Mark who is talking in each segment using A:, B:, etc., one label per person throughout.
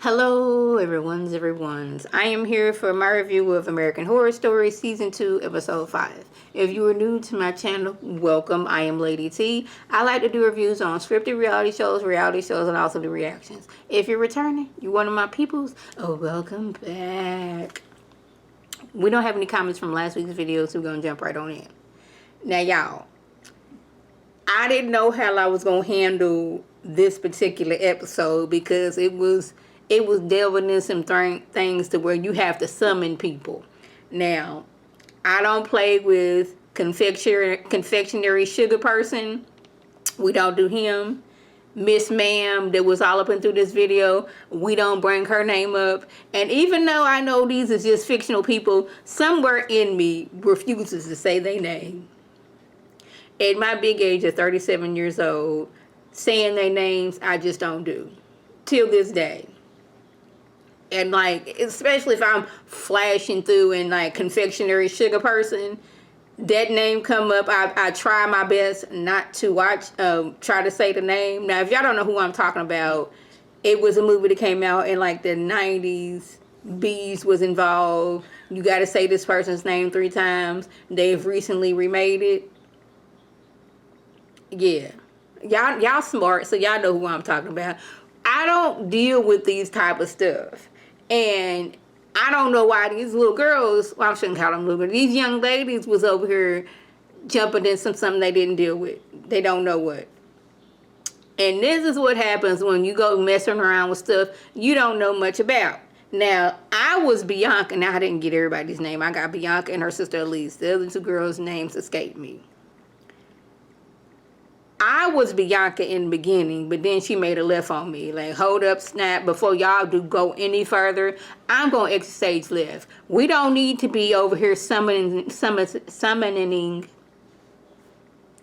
A: Hello, everyone's. I am here for my review of American Horror Story Season 2, Episode 5. If you are new to my channel, welcome. I am Lady T. I like to do reviews on scripted reality shows, and also do reactions. If you're returning, you're one of my peoples, welcome back. We don't have any comments from last week's video, so we're going to jump right on in. Now, y'all, I didn't know how I was going to handle this particular episode because it was delving in some things to where you have to summon people. Now, I don't play with confectionery sugar person. We don't do him. Miss Ma'am that was all up and through this video, we don't bring her name up. And even though I know these are just fictional people, somewhere in me refuses to say their name. At my big age of 37 years old, saying their names, I just don't do. Till this day. And like, especially if I'm flashing through and like confectionery sugar person, that name come up, I try my best not to try to say the name. Now, if y'all don't know who I'm talking about, it was a movie that came out in like the 90s. Bees was involved. You got to say this person's name 3 times. They've recently remade it. Yeah. Y'all smart, so y'all know who I'm talking about. I don't deal with these type of stuff. And I don't know why these little girls, well, I shouldn't call them little girls, these young ladies was over here jumping in something they didn't deal with. They don't know what. And this is what happens when you go messing around with stuff you don't know much about. Now, I was Bianca. Now, I didn't get everybody's name. I got Bianca and her sister Elise. The other 2 girls' names escaped me. I was Bianca in the beginning, but then she made a left on me. Like, hold up, snap, before y'all do go any further, I'm going to exit stage left. We don't need to be over here summoning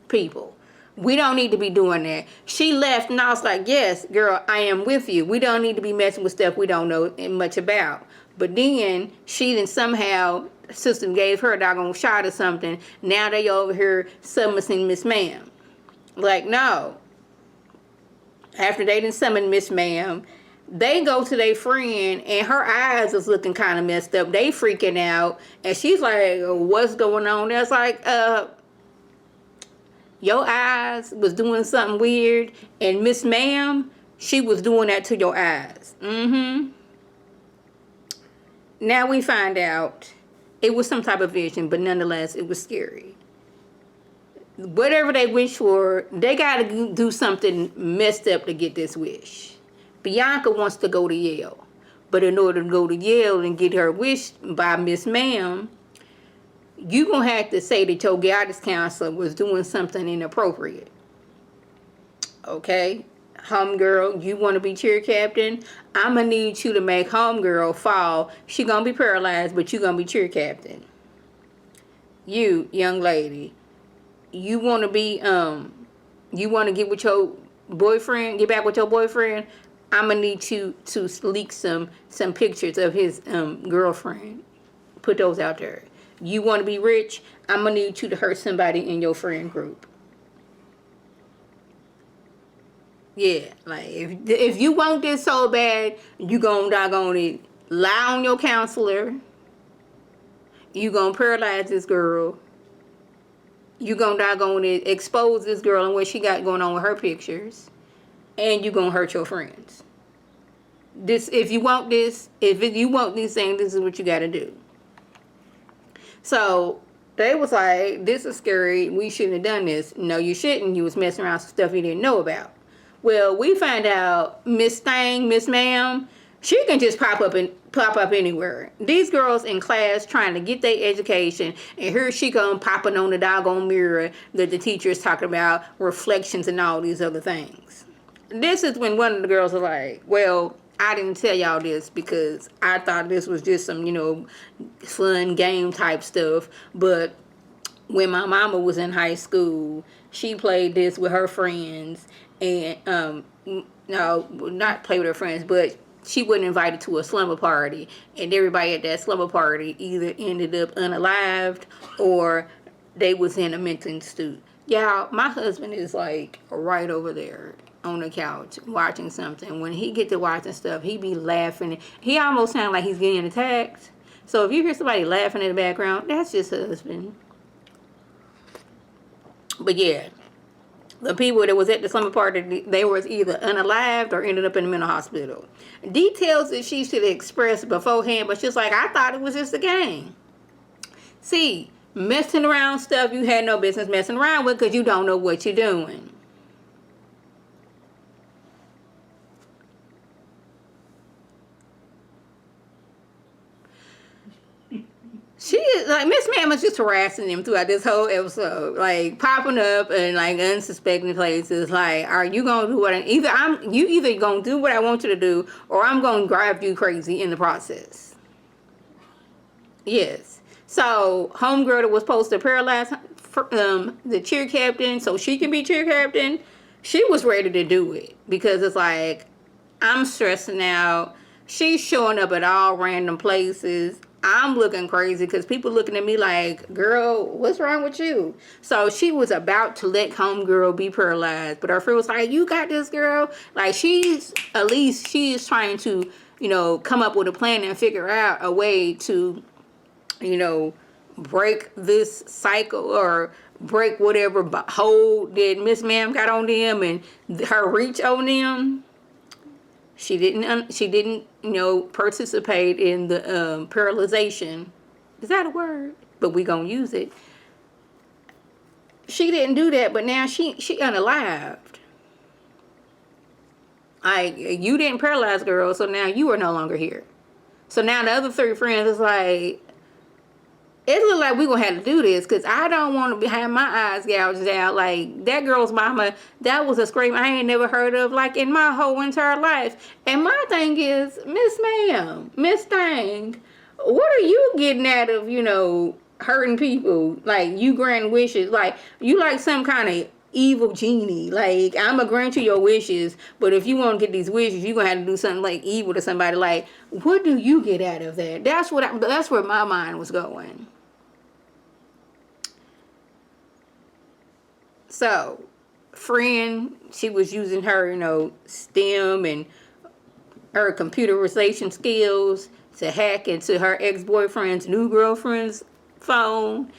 A: people. We don't need to be doing that. She left, and I was like, yes, girl, I am with you. We don't need to be messing with stuff we don't know much about. But then, she then somehow, system gave her a doggone shot or something. Now they over here summoning Miss Ma'am. Like, no. After they didn't summon Miss Ma'am, they go to their friend, and her eyes is looking kind of messed up. They freaking out, and she's like, what's going on? That's like, your eyes was doing something weird, and Miss Ma'am, she was doing that to your eyes. Now we find out it was some type of vision, but nonetheless, it was scary. Whatever they wish for, they got to do something messed up to get this wish. Bianca wants to go to Yale. But in order to go to Yale and get her wish by Miss Ma'am, you going to have to say that your guidance counselor was doing something inappropriate. Okay? Homegirl, you want to be cheer captain? I'm going to need you to make homegirl fall. She going to be paralyzed, but you going to be cheer captain. You, young lady, you want to be, you want to get with your boyfriend, get back with your boyfriend, I'm going to need you to leak some pictures of his girlfriend. Put those out there. You want to be rich, I'm going to need you to hurt somebody in your friend group. Yeah, like, if you want this so bad, you going to doggone it, lie on your counselor. You going to paralyze this girl. You gonna doggone it, expose this girl and what she got going on with her pictures, and you gonna hurt your friends. If you want this, if you want these things, this is what you gotta do. So they was like, this is scary. We shouldn't have done this. No, you shouldn't. You was messing around with stuff you didn't know about. Well, we find out Miss Ma'am, she can just pop up anywhere. These girls in class trying to get their education, and here she come popping on the doggone mirror that the teacher is talking about reflections and all these other things. This is when one of the girls was like, well, I didn't tell y'all this because I thought this was just some, fun game type stuff. But when my mama was in high school, she played this with her friends, and no, not play with her friends, but she wasn't invited to a slumber party, and everybody at that slumber party either ended up unalived or they was in a mental institute. Y'all, my husband is like right over there. on the couch watching something. When he get to watching stuff, he be laughing. He almost sound like he's getting attacked. So if you hear somebody laughing in the background, that's just husband. But yeah, the people that was at the slumber party, they was either unalived or ended up in the mental hospital. Details that she should express beforehand, but she's like, I thought it was just a game. See, messing around stuff you had no business messing around with because you don't know what you're doing. She is like Miss Man was just harassing them throughout this whole episode, like popping up in like unsuspecting places. Like, are you gonna do what? You either gonna do what I want you to do, or I'm gonna drive you crazy in the process. Yes. So homegirl that was supposed to paralyze the cheer captain so she can be cheer captain, she was ready to do it because it's like I'm stressing out. She's showing up at all random places. I'm looking crazy because people looking at me like, girl, what's wrong with you? So she was about to let homegirl be paralyzed, but her friend was like, you got this, girl. Like she's trying to, come up with a plan and figure out a way to, break this cycle or break whatever hold that Miss Ma'am got on them and her reach on them. She didn't, participate in the paralyzation. Is that a word? But we gonna use it. She didn't do that, but now she unalived. You didn't paralyze, girl, so now you are no longer here. So now the other 3 friends is like, it look like we gonna have to do this because I don't want to have my eyes gouged out. Like that girl's mama, that was a scream I ain't never heard of like in my whole entire life. And my thing is, Miss Ma'am, Miss Thang, what are you getting out of hurting people? Like you grant wishes, like you like some kind of evil genie. Like I'm gonna grant you your wishes, but if you want to get these wishes, you gonna have to do something like evil to somebody. Like what do you get out of that? That's where my mind was going. So, friend, she was using her, STEM and her computerization skills to hack into her ex-boyfriend's new girlfriend's phone,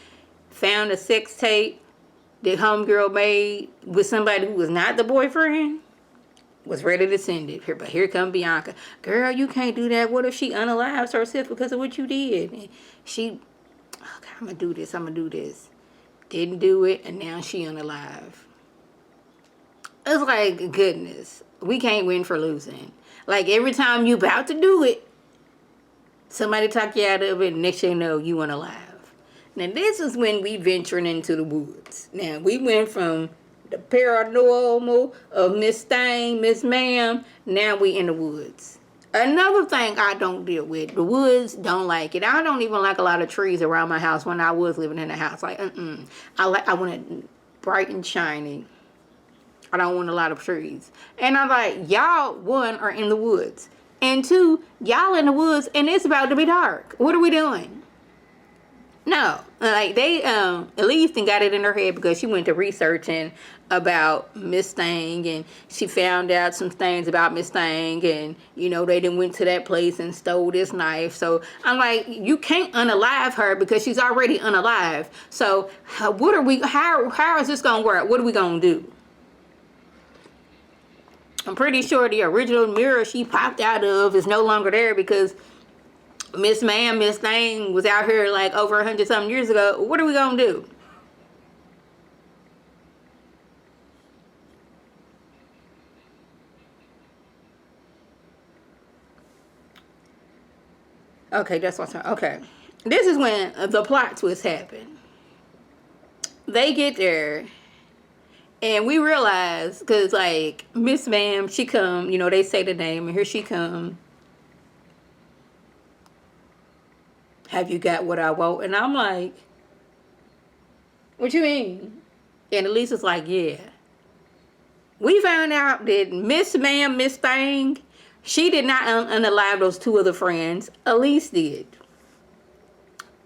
A: found a sex tape that homegirl made with somebody who was not the boyfriend, was ready to send it. But here come Bianca. Girl, you can't do that. What if she unalives herself because of what you did? And she, okay, I'm going to do this. Didn't do it, and now she unalive. It's like, goodness, we can't win for losing. Like, every time you about to do it, somebody talk you out of it, and next thing you know, you unalive. Now, this is when we venturing into the woods. Now, we went from the paranormal of Miss Thang, Miss Ma'am, now we in the woods. Another thing I don't deal with, the woods don't like it. I don't even like a lot of trees around my house when I was living in the house. Like, I want it bright and shiny. I don't want a lot of trees. And I'm like, y'all, 1, are in the woods. And 2, y'all in the woods and it's about to be dark. What are we doing? No, like they Elise got it in her head because she went to researching about Miss Thang and she found out some things about Miss Thang and they done went to that place and stole this knife. So I'm like, you can't unalive her because she's already unalive. So how is this gonna work? What are we gonna do? I'm pretty sure the original mirror she popped out of is no longer there because Miss Thang was out here like over 100-something years ago. What are we gonna do? Okay, that's what's okay. This is when the plot twist happened. They get there, and we realize because like Miss Ma'am, she come. They say the name, and here she come. Have you got what I want? And I'm like, what you mean? And Elisa's like, yeah. We found out that Miss Thang, she did not unalive those 2 other friends. Elise did.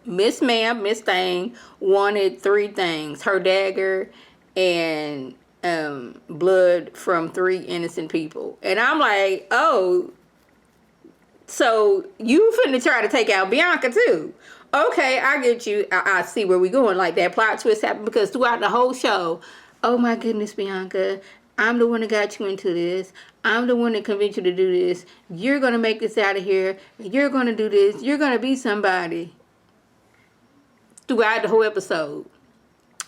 A: Miss Thang wanted 3 things. Her dagger and blood from 3 innocent people. And I'm like, oh, so you finna try to take out Bianca too. Okay, I get you. I see where we going. Like that plot twist happened because throughout the whole show, oh my goodness, Bianca, I'm the one that got you into this. I'm the one that convinced you to do this. You're gonna make this out of here. You're gonna do this. You're gonna be somebody. Throughout the whole episode.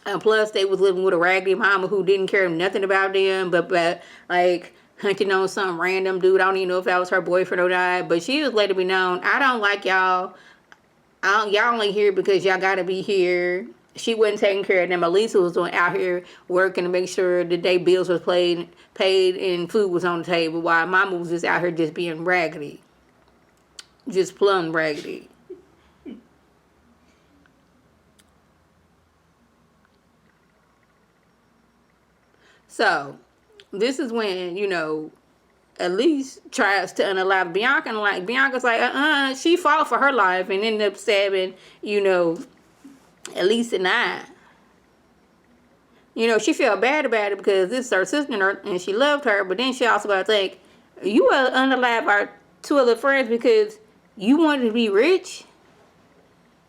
A: And plus, they was living with a raggedy mama who didn't care nothing about them, but like hunting on some random dude. I don't even know if that was her boyfriend or not. But she was letting me know, I don't like y'all. Y'all only here because y'all gotta be here. She wasn't taking care of them. Elisa was doing out here working to make sure the day bills was paid and food was on the table, while mama was just out here just being raggedy, just plumb raggedy. So, this is when, Elise tries to unalive Bianca, and like Bianca's like, she fought for her life and ended up stabbing, Elise and I. She felt bad about it because this is her sister and she loved her, but then she also got to think, you unalive our 2 other friends because you wanted to be rich.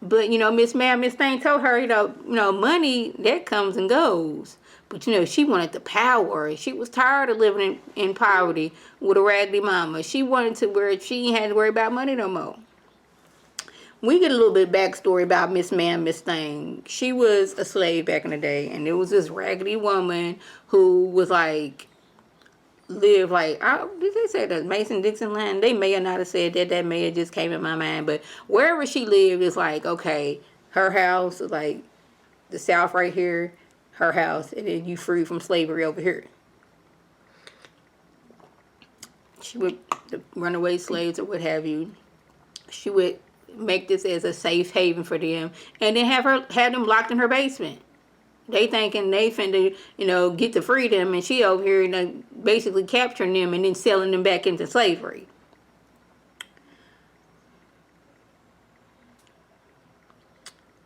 A: But, Miss Thing told her, money, that comes and goes. But, she wanted the power. She was tired of living in poverty with a raggedy mama. She wanted to where she ain't had to worry about money no more. We get a little bit backstory about Miss Thing. She was a slave back in the day. And there was this raggedy woman who was did they say that Mason-Dixon land? They may or not have said that. That may have just came in my mind. But wherever she lived is okay, her house is the South right here, her house, and then you free from slavery over here. She would, the runaway slaves or what have you, she would make this as a safe haven for them, and then have them locked in her basement. They thinking they finna, get the freedom, and she over here, basically capturing them and then selling them back into slavery.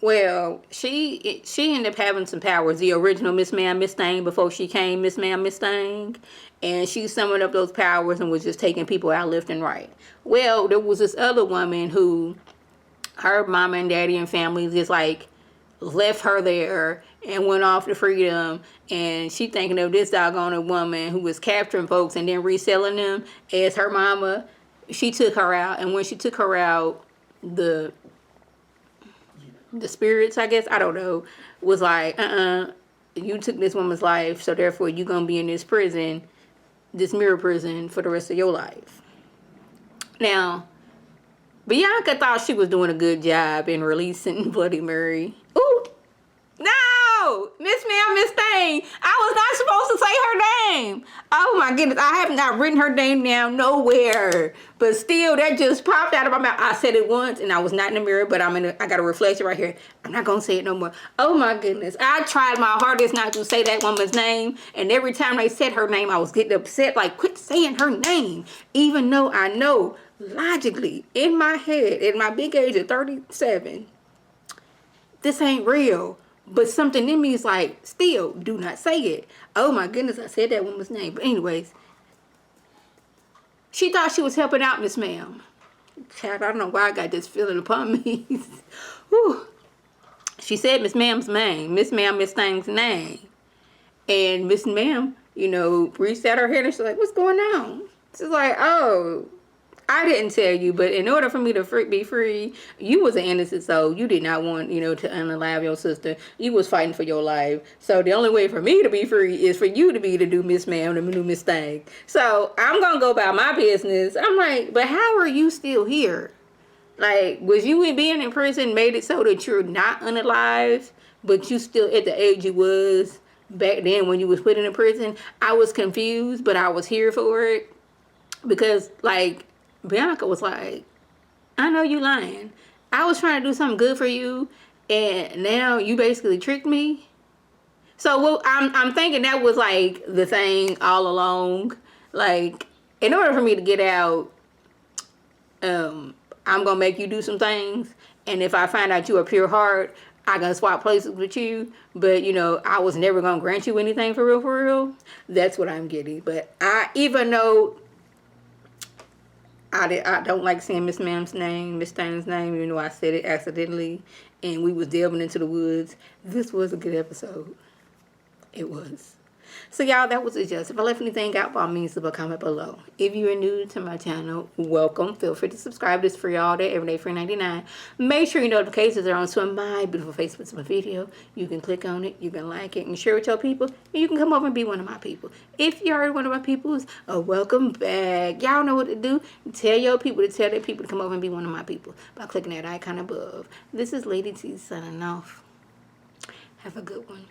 A: Well, she ended up having some powers. The original Miss Thing before she came Miss Thing, and she summoned up those powers and was just taking people out left and right. Well, there was this other woman who, her mama and daddy and family just left her there and went off to freedom, and she thinking of this doggone woman who was capturing folks and then reselling them as her mama. She took her out, and when she took her out, the spirits, I guess, I don't know, was you took this woman's life, so therefore you gonna be in this prison, this mirror prison, for the rest of your life. Now, Bianca thought she was doing a good job in releasing Bloody Mary. Ooh, no! Miss Thing, I was not supposed to say her name. Oh my goodness, I have not written her name down nowhere. But still, that just popped out of my mouth. I said it once, and I was not in the mirror, but I got a reflection right here. I'm not gonna say it no more. Oh my goodness, I tried my hardest not to say that woman's name, and every time they said her name, I was getting upset. Quit saying her name, even though I know logically in my head, in my big age of 37, this ain't real. But something in me is still, do not say it. Oh my goodness, I said that woman's name. But anyways, she thought she was helping out Miss Ma'am. Child, I don't know why I got this feeling upon me. Whew. She said Miss Ma'am's name, Miss Thing's name. And Miss Ma'am, reached out her head and she's like, what's going on? She's like, oh, I didn't tell you, but in order for me to be free, you was an innocent soul. You did not want, to unalive your sister. You was fighting for your life. So the only way for me to be free is for you to be the new Miss Ma'am, the new Miss Thing. So I'm going to go about my business. I'm like, but how are you still here? Was you being in prison made it so that you're not unalive, but you still at the age you was back then when you was put in prison? I was confused, but I was here for it. Because, Bianca was like, I know you lying. I was trying to do something good for you, and now you basically tricked me. So I'm thinking that was the thing all along. In order for me to get out, I'm gonna make you do some things, and if I find out you're a pure heart, I gonna swap places with you, but you know, I was never gonna grant you anything for real, for real. That's what I'm getting. But even though I don't like saying Miss Ma'am's name, Miss Thing's name, even though I said it accidentally, and we was delving into the woods. This was a good episode. It was. So y'all, that was it. Just if I left anything out, by all means, leave a comment below. If you are new to my channel, welcome. Feel free to subscribe. This free all day, every day, free 99. Make sure your notifications are on to my beautiful face with my video. You can click on it, you can like it, and share it with your people, and you can come over and be one of my people. If you're already one of my peoples, welcome back. Y'all know what to do. Tell your people to tell their people to come over and be one of my people by clicking that icon above. This is Lady T signing off. Have a good one.